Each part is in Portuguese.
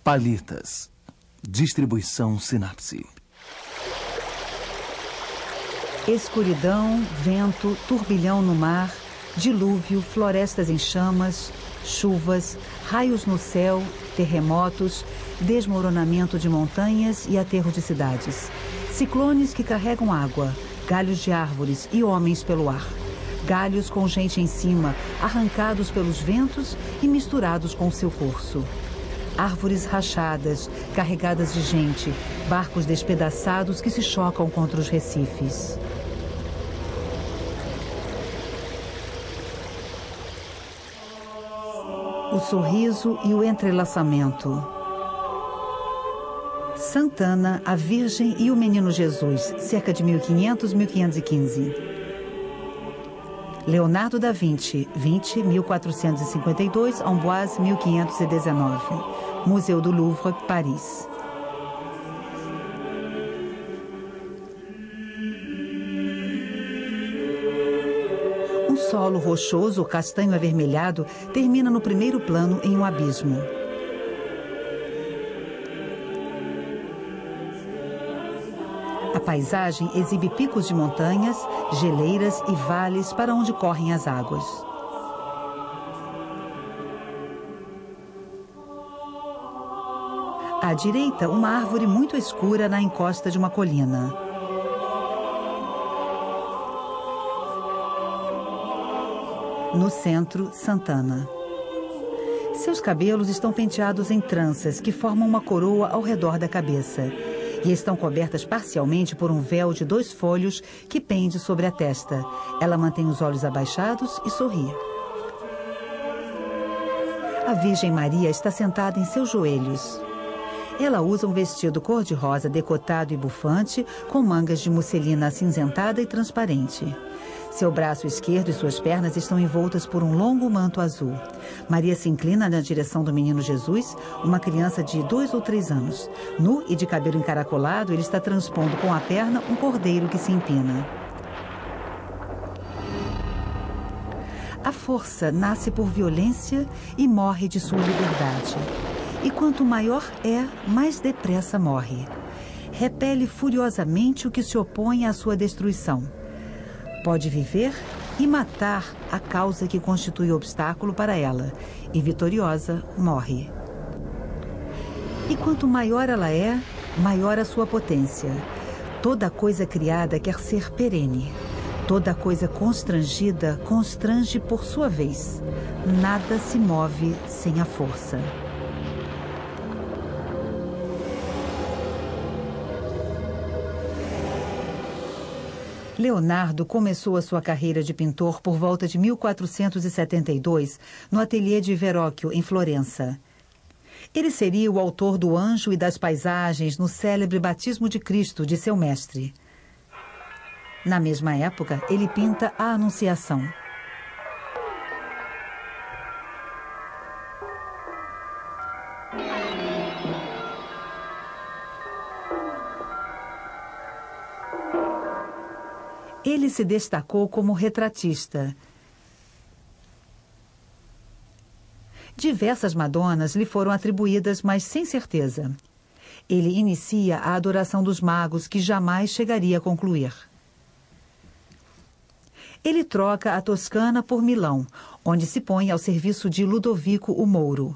Palitas. Distribuição Sinapse. Escuridão, vento, turbilhão no mar, dilúvio, florestas em chamas, chuvas, raios no céu, terremotos, desmoronamento de montanhas e aterro de cidades. Ciclones que carregam água, galhos de árvores e homens pelo ar. Galhos com gente em cima, arrancados pelos ventos e misturados com o seu curso. Árvores rachadas, carregadas de gente, barcos despedaçados que se chocam contra os recifes. O sorriso e o entrelaçamento. Santana, a Virgem e o Menino Jesus, cerca de 1500-1515. Leonardo da Vinci, 1452, Amboise, 1519. Museu do Louvre, Paris. Um solo rochoso, castanho avermelhado, termina no primeiro plano em um abismo. A paisagem exibe picos de montanhas, geleiras e vales para onde correm as águas. À direita, uma árvore muito escura na encosta de uma colina. No centro, Santana. Seus cabelos estão penteados em tranças que formam uma coroa ao redor da cabeça e estão cobertas parcialmente por um véu de 2 folhos que pende sobre a testa. Ela mantém os olhos abaixados e sorri. A Virgem Maria está sentada em seus joelhos. Ela usa um vestido cor-de-rosa decotado e bufante, com mangas de musselina acinzentada e transparente. Seu braço esquerdo e suas pernas estão envoltas por um longo manto azul. Maria se inclina na direção do menino Jesus, uma criança de 2 ou 3 anos. Nu e de cabelo encaracolado, ele está transpondo com a perna um cordeiro que se empina. A força nasce por violência e morre de sua liberdade. E quanto maior é, mais depressa morre. Repele furiosamente o que se opõe à sua destruição. Pode viver e matar a causa que constitui obstáculo para ela, e vitoriosa, morre. E quanto maior ela é, maior a sua potência. Toda coisa criada quer ser perene. Toda coisa constrangida constrange por sua vez. Nada se move sem a força. Leonardo começou a sua carreira de pintor por volta de 1472, no ateliê de Verrocchio, em Florença. Ele seria o autor do Anjo e das Paisagens no célebre Batismo de Cristo, de seu mestre. Na mesma época, ele pinta a Anunciação. Ele se destacou como retratista. Diversas Madonas lhe foram atribuídas, mas sem certeza. Ele inicia a adoração dos magos, que jamais chegaria a concluir. Ele troca a Toscana por Milão, onde se põe ao serviço de Ludovico o Mouro.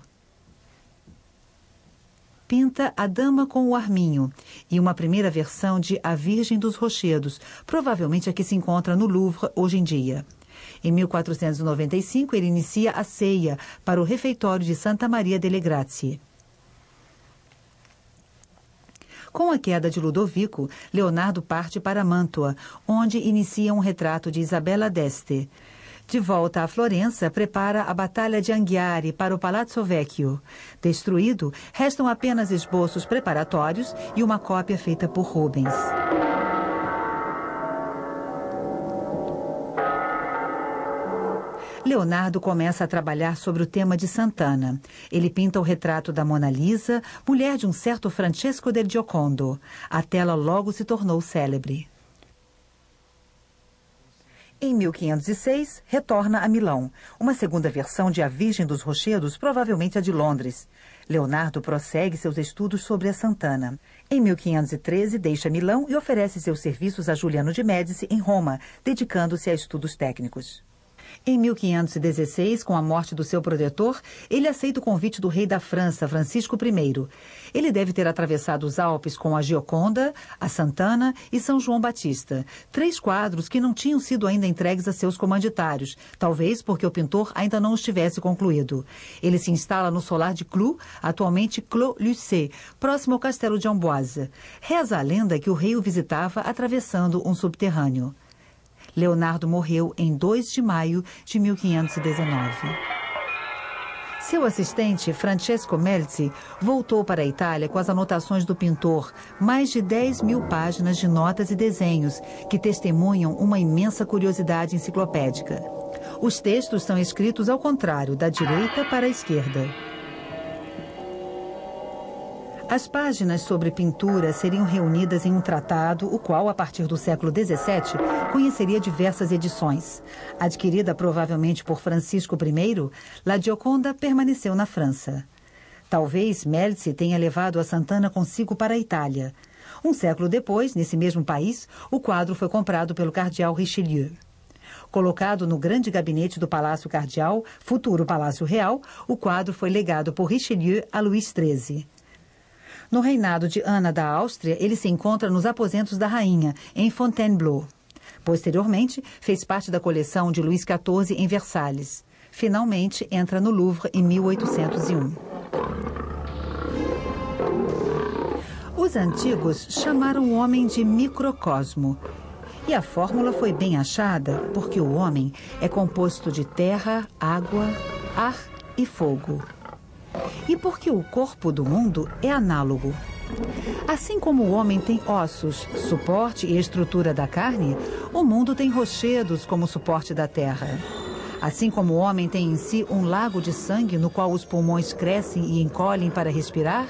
Pinta A Dama com o Arminho e uma primeira versão de A Virgem dos Rochedos, provavelmente a que se encontra no Louvre hoje em dia. Em 1495, ele inicia a ceia para o refeitório de Santa Maria delle Grazie. Com a queda de Ludovico, Leonardo parte para Mântua, onde inicia um retrato de Isabella d'Este. De volta a Florença, prepara a Batalha de Anghiari para o Palazzo Vecchio. Destruído, restam apenas esboços preparatórios e uma cópia feita por Rubens. Leonardo começa a trabalhar sobre o tema de Santana. Ele pinta o retrato da Mona Lisa, mulher de um certo Francesco del Giocondo. A tela logo se tornou célebre. Em 1506, retorna a Milão. Uma segunda versão de A Virgem dos Rochedos, provavelmente a de Londres. Leonardo prossegue seus estudos sobre a Santana. Em 1513, deixa Milão e oferece seus serviços a Juliano de Médici em Roma, dedicando-se a estudos técnicos. Em 1516, com a morte do seu protetor, ele aceita o convite do rei da França, Francisco I. Ele deve ter atravessado os Alpes com a Gioconda, a Santana e São João Batista, 3 quadros que não tinham sido ainda entregues a seus comanditários, talvez porque o pintor ainda não os tivesse concluído. Ele se instala no solar de Clou, atualmente Clos-Lucé, próximo ao castelo de Amboise. Reza a lenda que o rei o visitava atravessando um subterrâneo. Leonardo morreu em 2 de maio de 1519. Seu assistente, Francesco Melzi, voltou para a Itália com as anotações do pintor, mais de 10.000 páginas de notas e desenhos, que testemunham uma imensa curiosidade enciclopédica. Os textos são escritos ao contrário, da direita para a esquerda. As páginas sobre pintura seriam reunidas em um tratado, o qual, a partir do século XVII, conheceria diversas edições. Adquirida provavelmente por Francisco I, La Gioconda permaneceu na França. Talvez Melzi tenha levado a Santana consigo para a Itália. Um século depois, nesse mesmo país, o quadro foi comprado pelo cardeal Richelieu. Colocado no grande gabinete do Palácio Cardeal, futuro Palácio Real, o quadro foi legado por Richelieu a Luís XIII. No reinado de Ana da Áustria, ele se encontra nos aposentos da rainha, em Fontainebleau. Posteriormente, fez parte da coleção de Luís XIV em Versalhes. Finalmente, entra no Louvre em 1801. Os antigos chamaram o homem de microcosmo. E a fórmula foi bem achada, porque o homem é composto de terra, água, ar e fogo. E porque o corpo do mundo é análogo. Assim como o homem tem ossos, suporte e estrutura da carne, o mundo tem rochedos como suporte da terra. Assim como o homem tem em si um lago de sangue no qual os pulmões crescem e encolhem para respirar,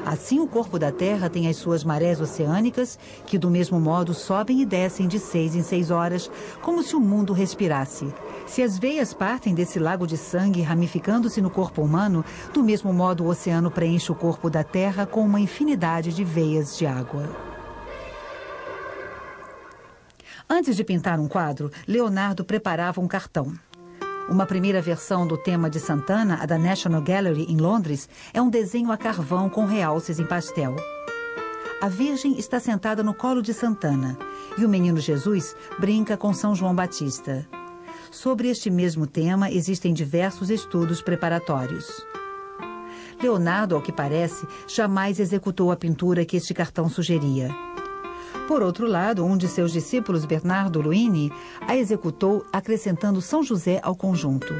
assim o corpo da terra tem as suas marés oceânicas, que do mesmo modo sobem e descem de 6 em 6 horas, como se o mundo respirasse. Se as veias partem desse lago de sangue ramificando-se no corpo humano, do mesmo modo o oceano preenche o corpo da terra com uma infinidade de veias de água. Antes de pintar um quadro, Leonardo preparava um cartão. Uma primeira versão do tema de Santana, a da National Gallery em Londres, é um desenho a carvão com realces em pastel. A Virgem está sentada no colo de Santana e o menino Jesus brinca com São João Batista. Sobre este mesmo tema, existem diversos estudos preparatórios. Leonardo, ao que parece, jamais executou a pintura que este cartão sugeria. Por outro lado, um de seus discípulos, Bernardo Luini, a executou acrescentando São José ao conjunto.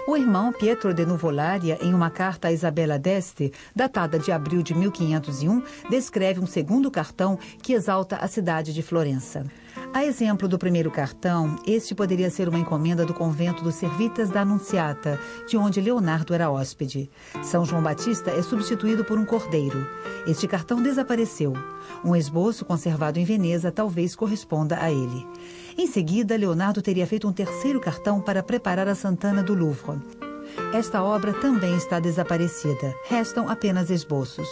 O irmão Pietro de Nuvolari, em uma carta a Isabella d'Este, datada de abril de 1501, descreve um segundo cartão que exalta a cidade de Florença. A exemplo do primeiro cartão, este poderia ser uma encomenda do convento dos Servitas da Anunciata, de onde Leonardo era hóspede. São João Batista é substituído por um cordeiro. Este cartão desapareceu. Um esboço conservado em Veneza talvez corresponda a ele. Em seguida, Leonardo teria feito um terceiro cartão para preparar a Santana do Louvre. Esta obra também está desaparecida. Restam apenas esboços.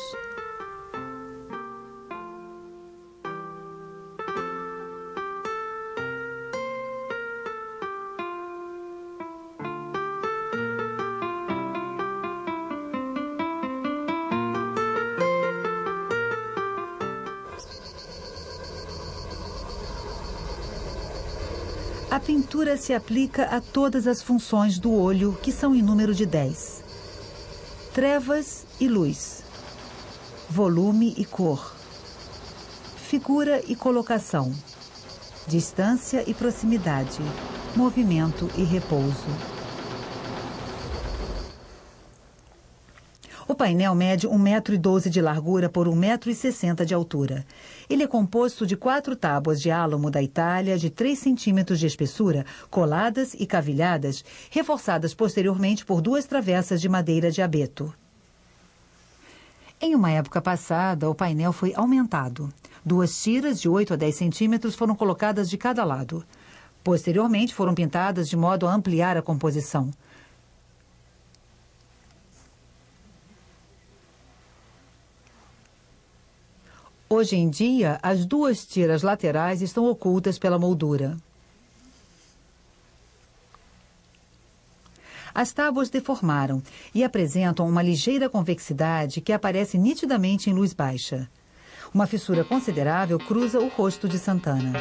A pintura se aplica a todas as funções do olho, que são em número de 10. Trevas e luz. Volume e cor. Figura e colocação. Distância e proximidade. Movimento e repouso. O painel mede 1,12 m de largura por 1,60 m de altura. Ele é composto de 4 tábuas de álamo da Itália de 3 centímetros de espessura, coladas e cavilhadas, reforçadas posteriormente por 2 travessas de madeira de abeto. Em uma época passada, o painel foi aumentado. 2 tiras de 8 a 10 centímetros foram colocadas de cada lado. Posteriormente, foram pintadas de modo a ampliar a composição. Hoje em dia, as duas tiras laterais estão ocultas pela moldura. As tábuas deformaram e apresentam uma ligeira convexidade que aparece nitidamente em luz baixa. Uma fissura considerável cruza o rosto de Santana.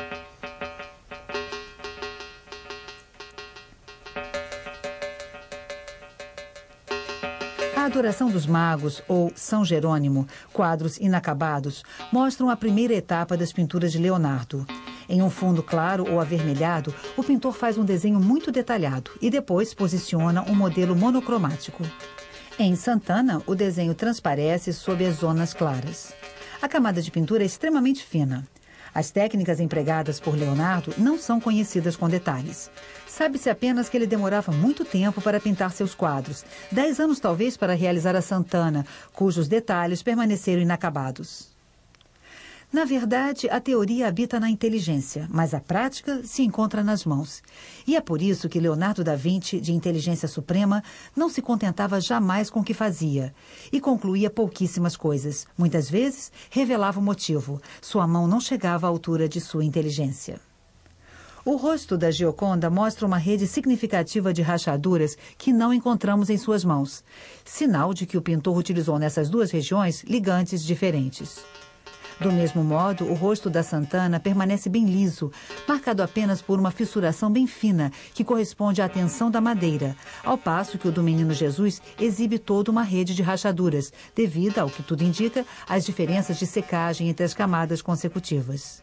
A Adoração dos Magos, ou São Jerônimo, quadros inacabados, mostram a primeira etapa das pinturas de Leonardo. Em um fundo claro ou avermelhado, o pintor faz um desenho muito detalhado e depois posiciona um modelo monocromático. Em Santana, o desenho transparece sob as zonas claras. A camada de pintura é extremamente fina. As técnicas empregadas por Leonardo não são conhecidas com detalhes. Sabe-se apenas que ele demorava muito tempo para pintar seus quadros, 10 anos talvez para realizar a Santana, cujos detalhes permaneceram inacabados. Na verdade, a teoria habita na inteligência, mas a prática se encontra nas mãos. E é por isso que Leonardo da Vinci, de inteligência suprema, não se contentava jamais com o que fazia e concluía pouquíssimas coisas. Muitas vezes, revelava o motivo. Sua mão não chegava à altura de sua inteligência. O rosto da Gioconda mostra uma rede significativa de rachaduras que não encontramos em suas mãos. Sinal de que o pintor utilizou nessas duas regiões ligantes diferentes. Do mesmo modo, o rosto da Santana permanece bem liso, marcado apenas por uma fissuração bem fina, que corresponde à tensão da madeira, ao passo que o do Menino Jesus exibe toda uma rede de rachaduras, devido, ao que tudo indica, às diferenças de secagem entre as camadas consecutivas.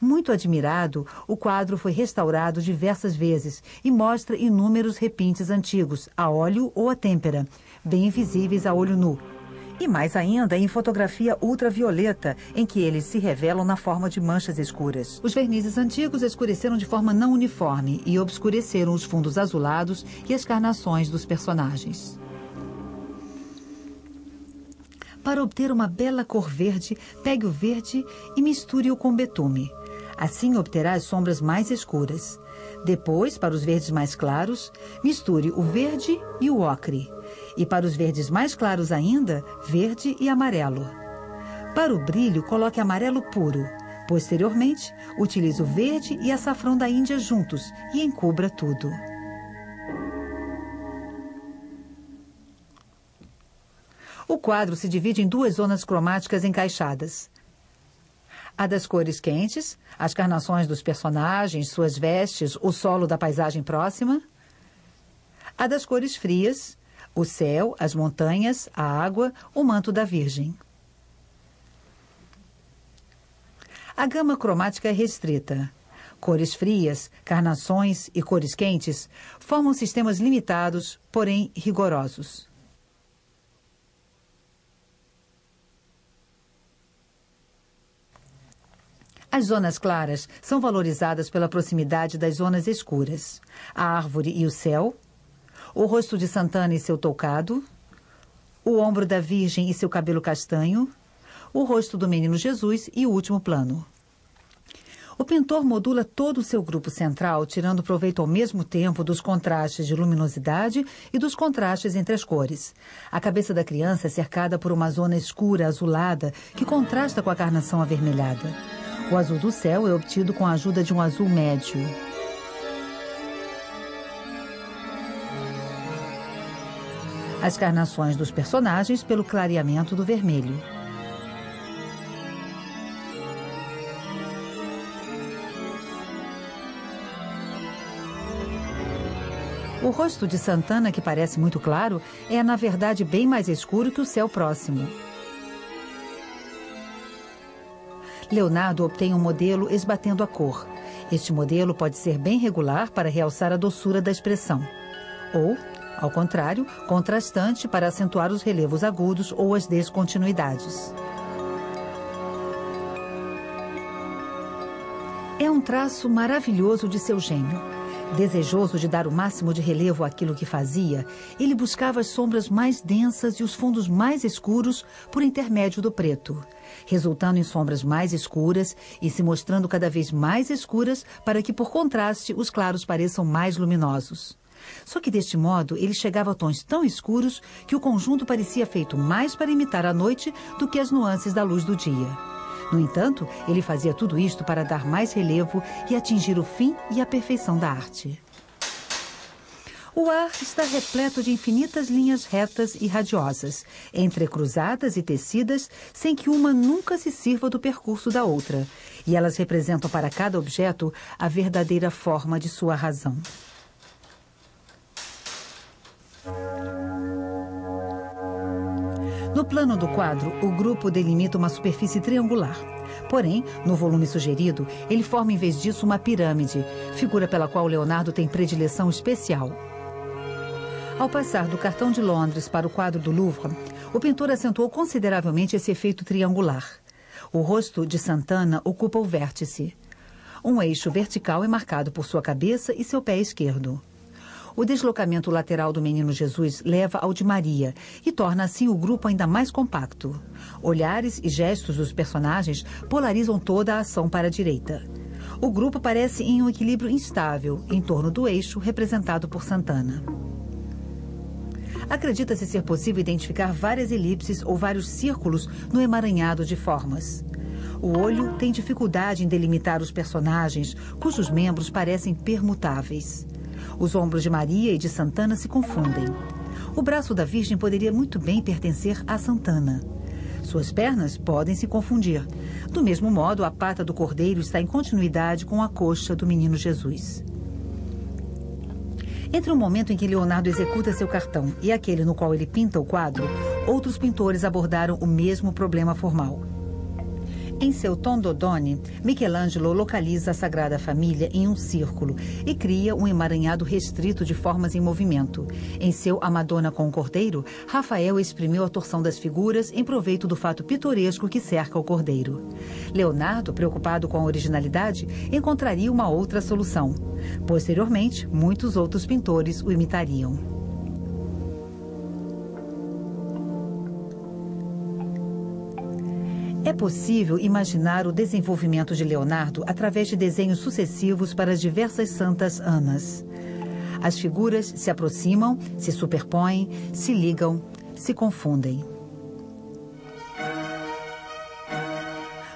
Muito admirado, o quadro foi restaurado diversas vezes e mostra inúmeros repintes antigos, a óleo ou a têmpera, bem visíveis a olho nu. E mais ainda em fotografia ultravioleta, em que eles se revelam na forma de manchas escuras. Os vernizes antigos escureceram de forma não uniforme e obscureceram os fundos azulados e as carnações dos personagens. Para obter uma bela cor verde, pegue o verde e misture-o com betume. Assim obterá as sombras mais escuras. Depois, para os verdes mais claros, misture o verde e o ocre. E para os verdes mais claros ainda, verde e amarelo. Para o brilho, coloque amarelo puro. Posteriormente, utilize o verde e açafrão da Índia juntos e encubra tudo. O quadro se divide em duas zonas cromáticas encaixadas. A das cores quentes, as carnações dos personagens, suas vestes, o solo da paisagem próxima. A das cores frias, o céu, as montanhas, a água, o manto da Virgem. A gama cromática é restrita. Cores frias, carnações e cores quentes formam sistemas limitados, porém rigorosos. As zonas claras são valorizadas pela proximidade das zonas escuras. A árvore e o céu, o rosto de Santana e seu toucado, o ombro da Virgem e seu cabelo castanho, o rosto do Menino Jesus e o último plano. O pintor modula todo o seu grupo central, tirando proveito ao mesmo tempo dos contrastes de luminosidade e dos contrastes entre as cores. A cabeça da criança é cercada por uma zona escura, azulada, que contrasta com a carnação avermelhada. O azul do céu é obtido com a ajuda de um azul médio. As carnações dos personagens pelo clareamento do vermelho. O rosto de Santana, que parece muito claro, é na verdade bem mais escuro que o céu próximo. Leonardo obtém um modelo esbatendo a cor. Este modelo pode ser bem regular para realçar a doçura da expressão, ou, ao contrário, contrastante para acentuar os relevos agudos ou as descontinuidades. É um traço maravilhoso de seu gênio. Desejoso de dar o máximo de relevo àquilo que fazia, ele buscava as sombras mais densas e os fundos mais escuros por intermédio do preto, resultando em sombras mais escuras e se mostrando cada vez mais escuras para que, por contraste, os claros pareçam mais luminosos. Só que, deste modo, ele chegava a tons tão escuros que o conjunto parecia feito mais para imitar a noite do que as nuances da luz do dia. No entanto, ele fazia tudo isto para dar mais relevo e atingir o fim e a perfeição da arte. O ar está repleto de infinitas linhas retas e radiosas, entrecruzadas e tecidas, sem que uma nunca se sirva do percurso da outra, e elas representam para cada objeto a verdadeira forma de sua razão. No plano do quadro, o grupo delimita uma superfície triangular. Porém, no volume sugerido, ele forma em vez disso uma pirâmide, figura pela qual Leonardo tem predileção especial. Ao passar do cartão de Londres para o quadro do Louvre, o pintor acentuou consideravelmente esse efeito triangular. O rosto de Santana ocupa o vértice. Um eixo vertical é marcado por sua cabeça e seu pé esquerdo. O deslocamento lateral do Menino Jesus leva ao de Maria e torna assim o grupo ainda mais compacto. Olhares e gestos dos personagens polarizam toda a ação para a direita. O grupo parece em um equilíbrio instável em torno do eixo representado por Santana. Acredita-se ser possível identificar várias elipses ou vários círculos no emaranhado de formas. O olho tem dificuldade em delimitar os personagens, cujos membros parecem permutáveis. Os ombros de Maria e de Santana se confundem. O braço da Virgem poderia muito bem pertencer a Santana. Suas pernas podem se confundir. Do mesmo modo, a pata do cordeiro está em continuidade com a coxa do Menino Jesus. Entre o momento em que Leonardo executa seu cartão e aquele no qual ele pinta o quadro, outros pintores abordaram o mesmo problema formal. Em seu Tondodone, Michelangelo localiza a Sagrada Família em um círculo e cria um emaranhado restrito de formas em movimento. Em seu A Madonna com o Cordeiro, Rafael exprimiu a torção das figuras em proveito do fato pitoresco que cerca o Cordeiro. Leonardo, preocupado com a originalidade, encontraria uma outra solução. Posteriormente, muitos outros pintores o imitariam. É possível imaginar o desenvolvimento de Leonardo através de desenhos sucessivos para as diversas santas Anas. As figuras se aproximam, se superpõem, se ligam, se confundem.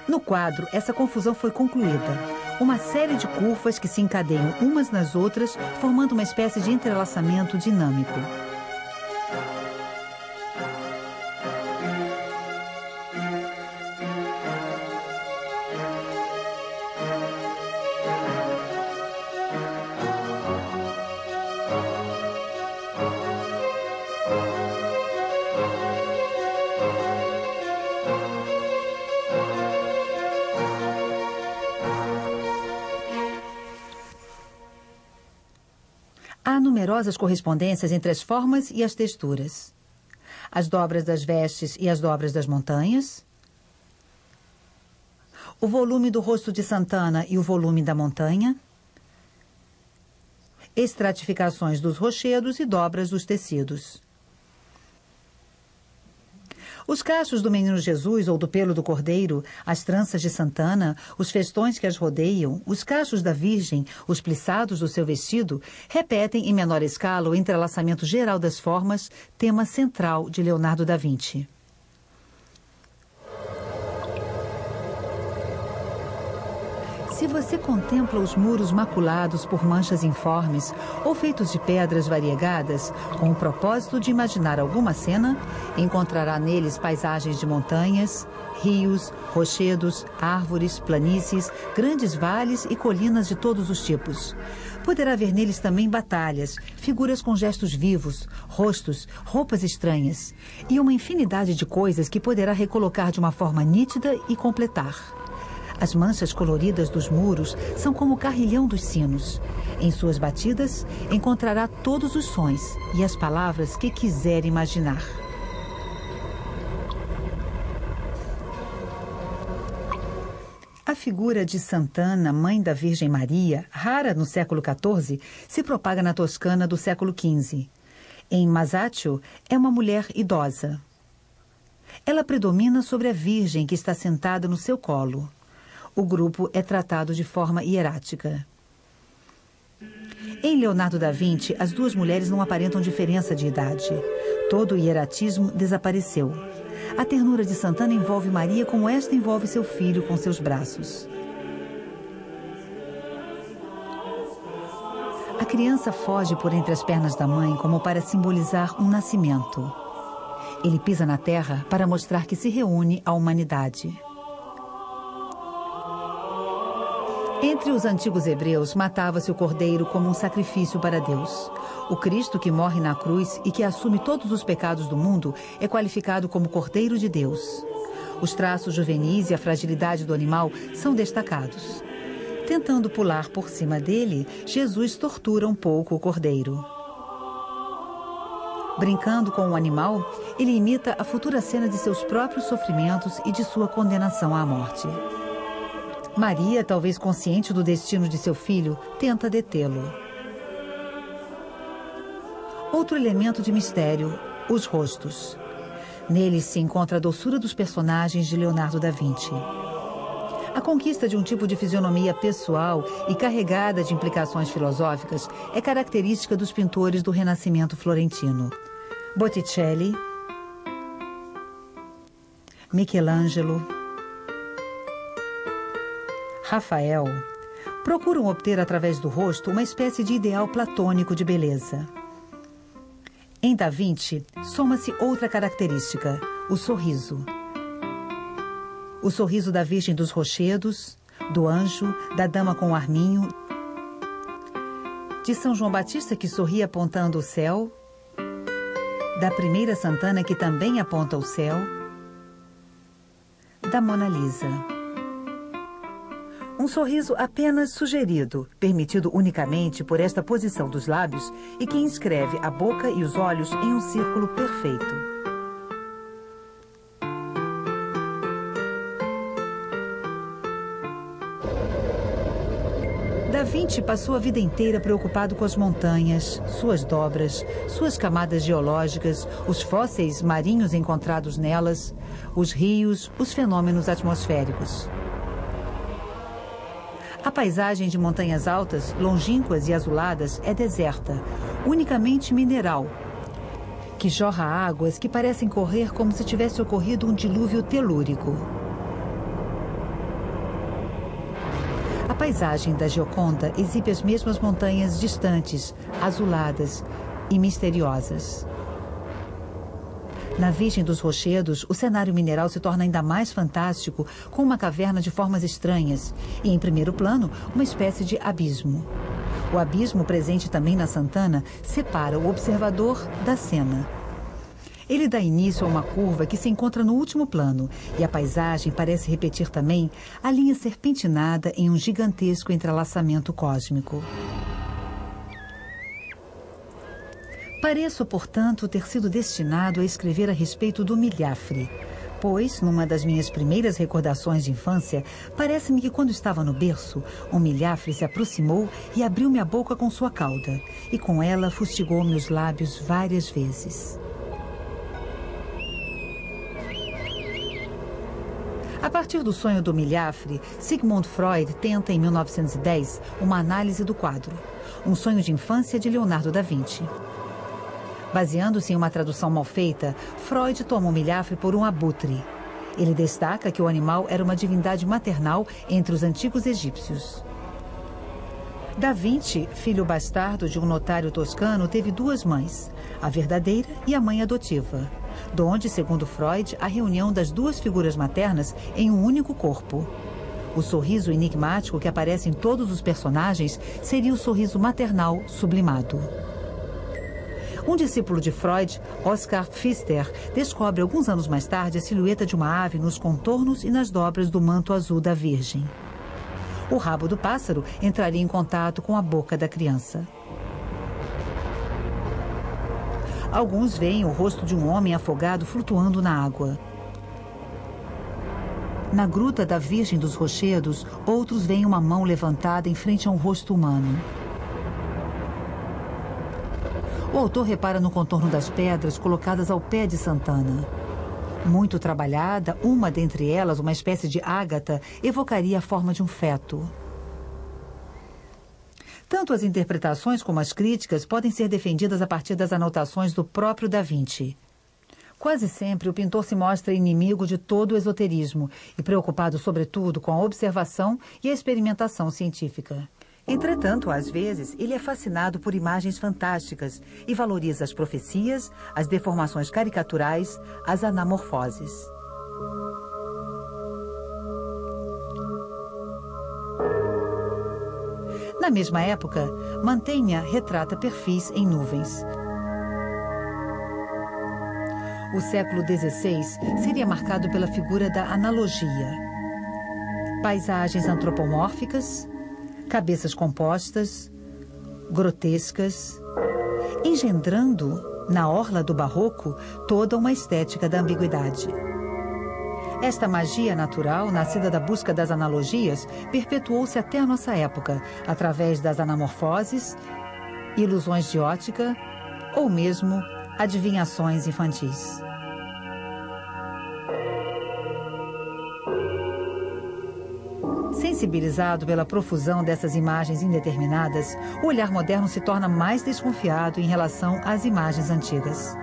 No quadro, essa confusão foi concluída. Uma série de curvas que se encadeiam umas nas outras, formando uma espécie de entrelaçamento dinâmico. Há numerosas correspondências entre as formas e as texturas. As dobras das vestes e as dobras das montanhas. O volume do rosto de Santana e o volume da montanha. Estratificações dos rochedos e dobras dos tecidos. Os cachos do Menino Jesus ou do pelo do Cordeiro, as tranças de Santana, os festões que as rodeiam, os cachos da Virgem, os plissados do seu vestido, repetem em menor escala o entrelaçamento geral das formas, tema central de Leonardo da Vinci. Se você contempla os muros maculados por manchas informes ou feitos de pedras variegadas, com o propósito de imaginar alguma cena, encontrará neles paisagens de montanhas, rios, rochedos, árvores, planícies, grandes vales e colinas de todos os tipos. Poderá ver neles também batalhas, figuras com gestos vivos, rostos, roupas estranhas e uma infinidade de coisas que poderá recolocar de uma forma nítida e completar. As manchas coloridas dos muros são como o carrilhão dos sinos. Em suas batidas, encontrará todos os sons e as palavras que quiser imaginar. A figura de Santana, mãe da Virgem Maria, rara no século XIV, se propaga na Toscana do século XV. Em Masaccio, é uma mulher idosa. Ela predomina sobre a Virgem que está sentada no seu colo. O grupo é tratado de forma hierática. Em Leonardo da Vinci, as duas mulheres não aparentam diferença de idade. Todo o hieratismo desapareceu. A ternura de Santana envolve Maria como esta envolve seu filho com seus braços. A criança foge por entre as pernas da mãe como para simbolizar um nascimento. Ele pisa na terra para mostrar que se reúne à humanidade. Entre os antigos hebreus, matava-se o cordeiro como um sacrifício para Deus. O Cristo que morre na cruz e que assume todos os pecados do mundo é qualificado como Cordeiro de Deus. Os traços juvenis e a fragilidade do animal são destacados. Tentando pular por cima dele, Jesus tortura um pouco o cordeiro. Brincando com o animal, ele imita a futura cena de seus próprios sofrimentos e de sua condenação à morte. Maria, talvez consciente do destino de seu filho, tenta detê-lo. Outro elemento de mistério, os rostos. Neles se encontra a doçura dos personagens de Leonardo da Vinci. A conquista de um tipo de fisionomia pessoal e carregada de implicações filosóficas é característica dos pintores do Renascimento florentino. Botticelli, Michelangelo, Rafael procuram obter através do rosto uma espécie de ideal platônico de beleza. Em Da Vinci, soma-se outra característica, o sorriso. O sorriso da Virgem dos Rochedos, do anjo, da dama com o arminho, de São João Batista que sorri apontando o céu, da primeira Santana que também aponta o céu, da Mona Lisa. Um sorriso apenas sugerido, permitido unicamente por esta posição dos lábios e que inscreve a boca e os olhos em um círculo perfeito. Da Vinci passou a vida inteira preocupado com as montanhas, suas dobras, suas camadas geológicas, os fósseis marinhos encontrados nelas, os rios, os fenômenos atmosféricos. A paisagem de montanhas altas, longínquas e azuladas é deserta, unicamente mineral, que jorra águas que parecem correr como se tivesse ocorrido um dilúvio telúrico. A paisagem da Gioconda exibe as mesmas montanhas distantes, azuladas e misteriosas. Na Virgem dos Rochedos, o cenário mineral se torna ainda mais fantástico, com uma caverna de formas estranhas e, em primeiro plano, uma espécie de abismo. O abismo, presente também na Santana, separa o observador da cena. Ele dá início a uma curva que se encontra no último plano, e a paisagem parece repetir também a linha serpentinada em um gigantesco entrelaçamento cósmico. Pareço, portanto, ter sido destinado a escrever a respeito do milhafre, pois, numa das minhas primeiras recordações de infância, parece-me que quando estava no berço, um milhafre se aproximou e abriu-me a boca com sua cauda, e com ela fustigou-me os lábios várias vezes. A partir do sonho do milhafre, Sigmund Freud tenta, em 1910, uma análise do quadro, um sonho de infância de Leonardo da Vinci. Baseando-se em uma tradução mal feita, Freud toma o milhafre por um abutre. Ele destaca que o animal era uma divindade maternal entre os antigos egípcios. Da Vinci, filho bastardo de um notário toscano, teve duas mães, a verdadeira e a mãe adotiva, donde, segundo Freud, a reunião das duas figuras maternas em um único corpo. O sorriso enigmático que aparece em todos os personagens seria o sorriso maternal sublimado. Um discípulo de Freud, Oskar Pfister, descobre alguns anos mais tarde a silhueta de uma ave nos contornos e nas dobras do manto azul da Virgem. O rabo do pássaro entraria em contato com a boca da criança. Alguns veem o rosto de um homem afogado flutuando na água. Na gruta da Virgem dos Rochedos, outros veem uma mão levantada em frente a um rosto humano. O autor repara no contorno das pedras colocadas ao pé de Santana. Muito trabalhada, uma dentre elas, uma espécie de ágata, evocaria a forma de um feto. Tanto as interpretações como as críticas podem ser defendidas a partir das anotações do próprio Da Vinci. Quase sempre, o pintor se mostra inimigo de todo o esoterismo e preocupado, sobretudo, com a observação e a experimentação científica. Entretanto, às vezes, ele é fascinado por imagens fantásticas e valoriza as profecias, as deformações caricaturais, as anamorfoses. Na mesma época, Mantegna retrata perfis em nuvens. O século XVI seria marcado pela figura da analogia. Paisagens antropomórficas, cabeças compostas, grotescas, engendrando, na orla do barroco, toda uma estética da ambiguidade. Esta magia natural, nascida da busca das analogias, perpetuou-se até a nossa época, através das anamorfoses, ilusões de ótica ou mesmo adivinhações infantis. Sensibilizado pela profusão dessas imagens indeterminadas, o olhar moderno se torna mais desconfiado em relação às imagens antigas.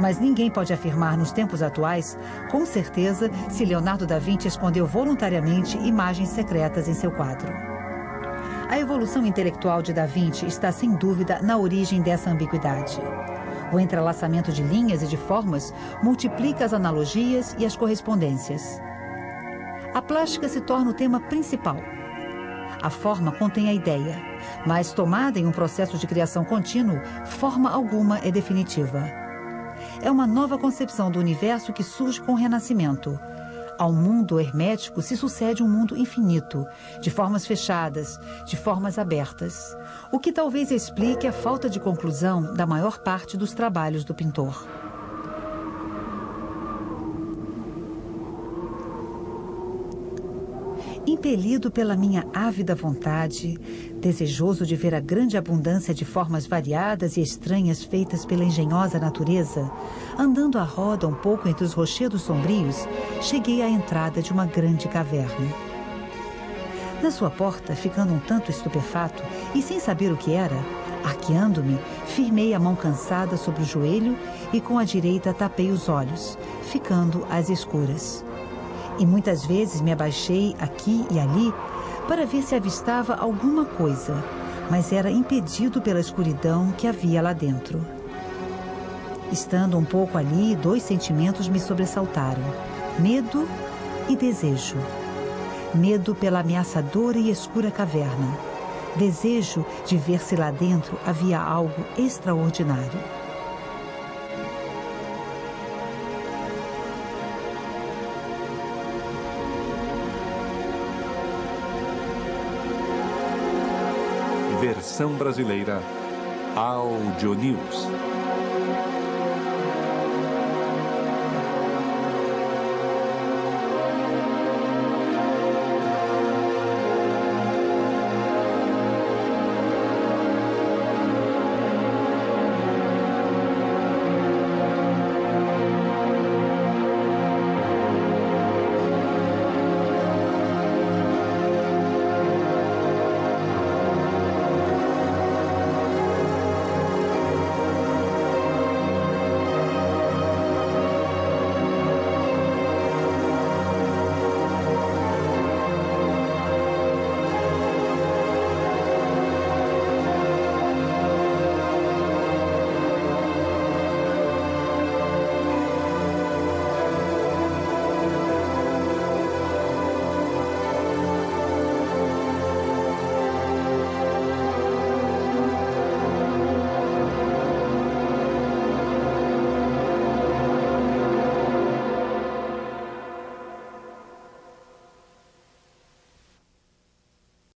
Mas ninguém pode afirmar nos tempos atuais, com certeza, se Leonardo da Vinci escondeu voluntariamente imagens secretas em seu quadro. A evolução intelectual de Da Vinci está, sem dúvida, na origem dessa ambiguidade. O entrelaçamento de linhas e de formas multiplica as analogias e as correspondências. A plástica se torna o tema principal. A forma contém a ideia, mas tomada em um processo de criação contínuo, forma alguma é definitiva. É uma nova concepção do universo que surge com o Renascimento. Ao mundo hermético se sucede um mundo infinito, de formas fechadas, de formas abertas, o que talvez explique a falta de conclusão da maior parte dos trabalhos do pintor. Impelido pela minha ávida vontade, desejoso de ver a grande abundância de formas variadas e estranhas feitas pela engenhosa natureza, andando à roda um pouco entre os rochedos sombrios, cheguei à entrada de uma grande caverna. Na sua porta, ficando um tanto estupefato e sem saber o que era, arqueando-me, firmei a mão cansada sobre o joelho e com a direita tapei os olhos, ficando às escuras. E muitas vezes me abaixei aqui e ali para ver se avistava alguma coisa, mas era impedido pela escuridão que havia lá dentro. Estando um pouco ali, dois sentimentos me sobressaltaram: medo e desejo. Medo pela ameaçadora e escura caverna. Desejo de ver se lá dentro havia algo extraordinário. Versão brasileira Audio News.